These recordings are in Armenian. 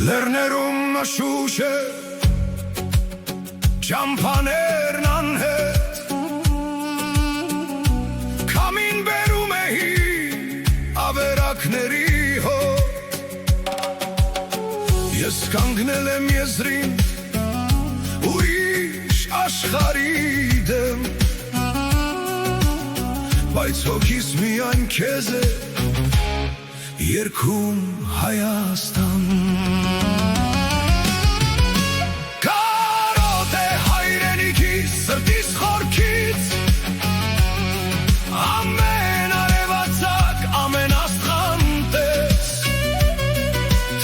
Լեռներում մշուշ է, ճամփաներն անհետ, քամին բերում է հին ավերակների հոտ։ Ես կանգնել եմ եզրին, ուրիշ աշխարհի դեմ, բայց հոգիս միայն քեզ է երգում Հայաստան։ Կարոտ է հայրենիքից, սրտիս խորքից, ամեն արևածագ, ամեն աստղան տես,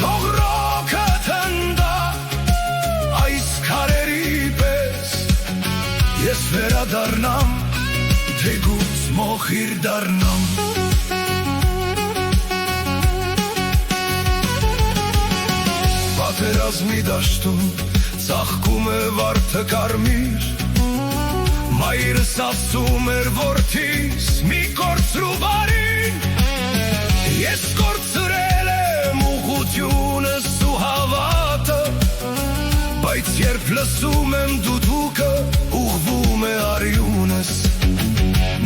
թող ռոքը թնդա այս քարերի պես, ես վերադառնամ, թեկուզ մոխիր դառնամ։ Պատերազմի դաշտում ծաղկում է վարդը կարմիր, մայրս ասում էր որդիս մի կորցրու բարին, ես կորցրել եմ ուղղությունս ու հավատը, բայց երբ լսում եմ դուդուկը, ուղղվում է արյունս,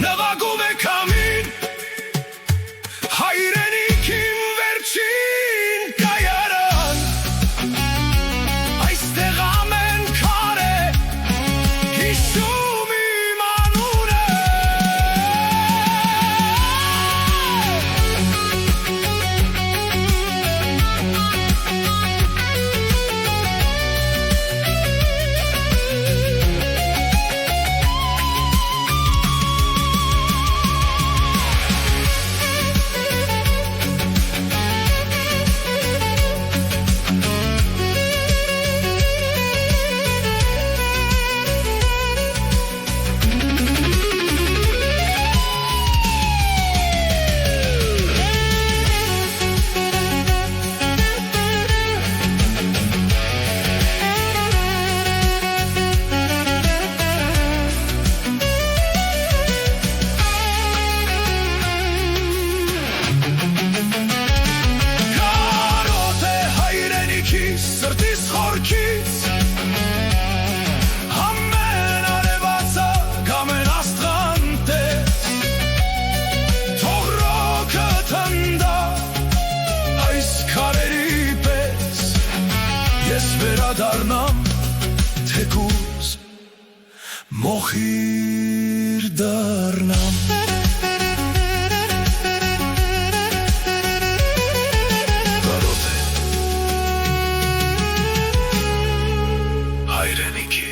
նվագում է քամին, հայրենիքին վերջին կայարան, այստեղ ամեն քար է հիշում իմ անունը։ Սրտիս խորքից, ամեն արևածագ, ամեն աստղան տես, թող ռոքը թնդա այս քարերի պես, ես վերադառնամ, թեկուզ մոխիր դառնամ։ Հայրենիքի